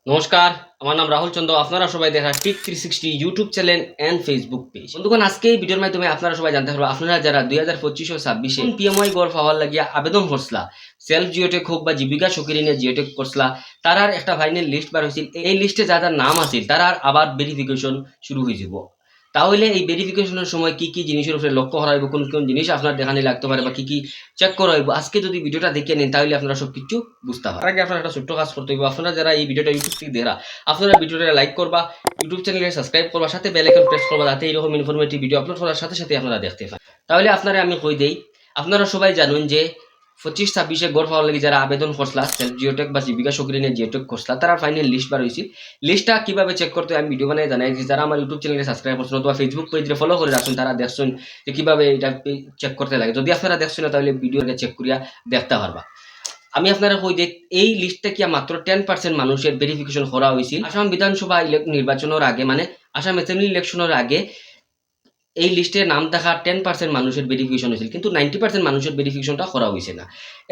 নমস্কার, আমার নাম রাহুল চন্দ্র। আপনারা সবাই দেখা টিক 360 YouTube channel and Facebook page. বন্ধুগণ, আজকে এই ভিডিওর মাধ্যমে আপনারা সবাই জানতে পারবো আপনারা যারা 2025 ও 26 পিএমওয়াই গড় পাওয়ার লাগিয়া আবেদন করছলা, সেলফ জিওটেক হোক বা জীবিকা সকিরি নিয়ে জিওটেক করছলা, তারার একটা ফাইনাল লিস্ট বার হয়েছিল। এই লিস্টে যাদের নাম আছে তারার আবার ভেরিফিকেশন শুরু হয়ে যাব। তাহলে এই ভেরিফিকেশনের সময় কি কি জিনিসের উপরে লক্ষ্য করা হইব, কোন কোন জিনিস আপনার দেখানি লাগতে পারে বা কি কি চেক করা হইব, আজকে যদি ভিডিওটা দেখে নেন তাহলে আপনারা সব কিছু বুঝতে পারবেন। আগে আপনারা একটা ছোট্ট কাজ করতে হইব। আপনারা যারা এই ভিডিওটা ইউটিউব থেকে দেখা, আপনারা ভিডিওটা লাইক করবা, ইউটিউব চ্যানেলে সাবস্ক্রাইব করবা, সাথে বেল আইকন প্রেস করবা, যাতে এরকম ইনফরমেটিভ ভিডিও আপলোড করার সাথে সাথে আপনারা দেখতে পান। তাহলে আপনারা আমি কই দেই, আপনারা সবাই জানুন যে 25-26 গড় পাওয়ার লাগে যারা আবেদন করছলা, সেলফ জিওটেক বা জীবিকা সক্রিয় নিয়ে জিওটেক করছলা, তারা ফাইনাল লিস্ট বার হয়েছিল। লিস্টটা কিভাবে চেক করতে আমি ভিডিও বানাই জানাই দিচ্ছি। যারা আমার ইউটিউব চ্যানেলে সাবস্ক্রাইব করছেন অথবা ফেসবুক পেজে ফলো করে রাখছেন, তারা দেখছেন যে কিভাবে এটা চেক করতে লাগে। যদি আপনারা দেখছেন না তাহলে ভিডিওটা চেক করিয়া দেখতে পারবা। আমি আপনারা কই যে এই লিস্টটা কি মাত্র 10% মানুষের ভেরিফিকেশন করা হয়েছিল আসাম বিধানসভা নির্বাচনের আগে, মানে আসাম অ্যাসেম্বলি ইলেকশনের আগে। এই লিস্টে নাম থাকা 10% মানুষের ভেরিফিকেশন হয়েছিল, কিন্তু 90% মানুষের ভেরিফিকেশনটা করা হয়েছে না।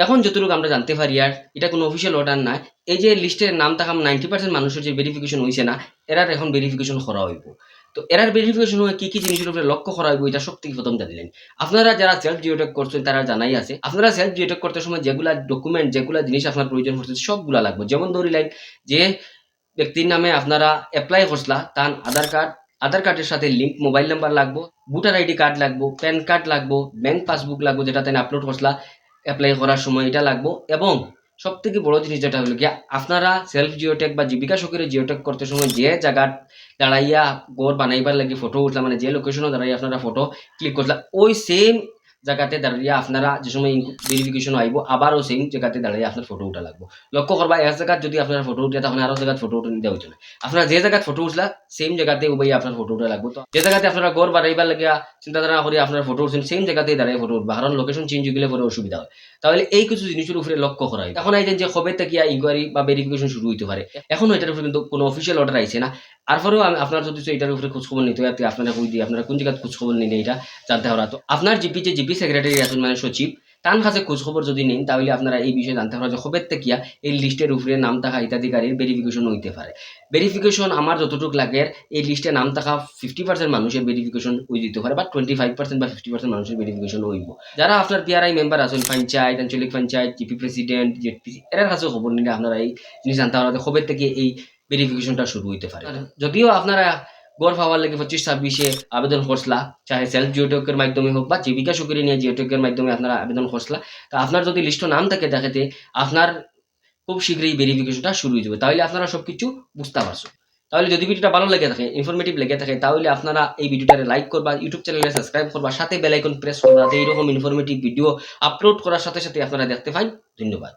এখন যতটুকু আমরা জানতে পারি, আর এটা কোনো অফিসিয়াল অর্ডার না, এই যে লিস্টের নাম থাকা 90% মানুষের যে ভেরিফিকেশন হয়েছে না, এরার এখন ভেরিফিকেশন করা হইব। তো এরার ভেরিফিকেশন হয়ে কি কি জিনিসের উপরে লক্ষ্য করা হইব, এটা সব থেকে প্রথম জানিলেন। আপনারা যারা সেলফ জিওটেক করছেন তারা জানাই আছে, আপনারা সেলফ জিওটেক করতে সময় যেগুলা ডকুমেন্ট, যেগুলা জিনিস আপনার প্রয়োজন পড়ছে সবগুলা লাগবে। যেমন ধরিলেন যে ব্যক্তির নামে আপনারা অ্যাপ্লাই করছলা, তার আধার কার্ডের সাথে লিঙ্ক মোবাইল নাম্বার লাগবো, ভোটার আইডি কার্ড লাগবো, প্যান কার্ড লাগবো, ব্যাংক পাসবুক লাগবো, যেটা তাই আপলোড করছলা অ্যাপ্লাই করার সময় এটা লাগবো। এবং সব থেকে বড় জিনিস যেটা হলো গিয়া, আপনারা সেলফ জিওটেক বা জীবিকা সক্রিয় জিওটেক করতে সময় যে জায়গা দাঁড়াইয়া গড় বানাইবার লাগি ফটো উঠলা, মানে যে লোকেশনে দাঁড়াইয়া আপনারা ফটো ক্লিক করলা, ওই সেম জায়গাতে দাঁড়িয়ে আপনারা যে সময় ভেরিফিকেশন আইব আবারও সেম জায়গাতে দাঁড়িয়ে আপনার ফটো উঠা লাগবো। লক্ষ্য করবা, এক জায়গায় যদি আপনার ফটো উঠে তখন আরো জায়গায় ফটো উঠে নিতে হইতো না। আপনারা যে জায়গায় ফটো উঠলা সেম জায়গাতে উবাই আপনার ফটো উঠা লাগবো। তো যে জায়গাতে আপনারা গড় বাড়াইবার লাগিয়া চিন্তাধারা করে আপনার ফটো উঠছেন, সেম জায়গাতেই দাঁড়িয়ে ফটো উঠবা, কারণ লোকেশন চেঞ্জ হয়ে গেলে পরে অসুবিধা হয়। তাহলে এই কিছু জিনিসের উপরে লক্ষ্য করা হয়। এখন আইতেন যে কবে থেকে ইনকোয়ারি বা ভেরিফিকেশন শুরু হইতে পারে, এখনো এটার উপরে কিন্তু কোনো অফিসিয়াল অর্ডার আইছে না। তারপরেও আপনার যদি এটার উপরে খোঁজখবর নিতে হয়, আপনারা কই দিয়ে আপনারা কোন জায়গায় খোঁজখবর নিলে এটা জানতে পারা। তো আপনার জিপি যে জিপি সেক্রেটারি আছেন, মানে সচিব, তার কাছে খোঁজখবর যদি নিন তাহলে আপনারা এই বিষয়ে জানতে পারা যে কবে থেকে এই লিস্টের উপরে নাম থাকা হিতাধিকারীর ভেরিফিকেশন হইতে পারে। ভেরিফিকেশন আমার যতটুকু লাগে, এই লিস্টে নাম থাকা 50% মানুষের ভেরিফিকেশন হয়ে দিতে পারে, বা 25% বা 50% মানুষের ভেরিফিকেশন হইব। যারা আপনার পিআরআই মেম্বার আছেন, পঞ্চায়েত, আঞ্চলিক পঞ্চায়েত, জিপি প্রেসিডেন্ট, জেডপি, এর কাছে খবর নিলে আপনারা এই জিনিস জানতে পারবেন কবে থেকে এই ভেরিফিকেশনটা শুরু হইতে পারে। যদিও আপনারা গড় পাওয়ার লাগে 25-26 আবেদন করছলা, চাহে সেলফ জিওটেকের মাধ্যমে হোক বা জীবিকা সক্রিয় নিয়ে জিওটেকের মাধ্যমে আপনারা আবেদন করছলা, তা আপনার যদি লিস্ট নাম থাকে দেখাতে, আপনার খুব শীঘ্রই ভেরিফিকেশনটা শুরু হয়ে যাবে। তাহলে আপনারা সবকিছু বুঝতে পারছো। তাহলে যদি ভিডিওটা ভালো লেগে থাকে, ইনফরমেটিভ লেগে থাকে, তাহলে আপনারা এই ভিডিওটারে লাইক করবা, ইউটিউব চ্যানেলে সাবস্ক্রাইব করবা, সাথে বেল আইকন প্রেস করবা, এইরকম ইনফরমেটিভ ভিডিও আপলোড করার সাথে সাথে আপনারা দেখতে পান। ধন্যবাদ।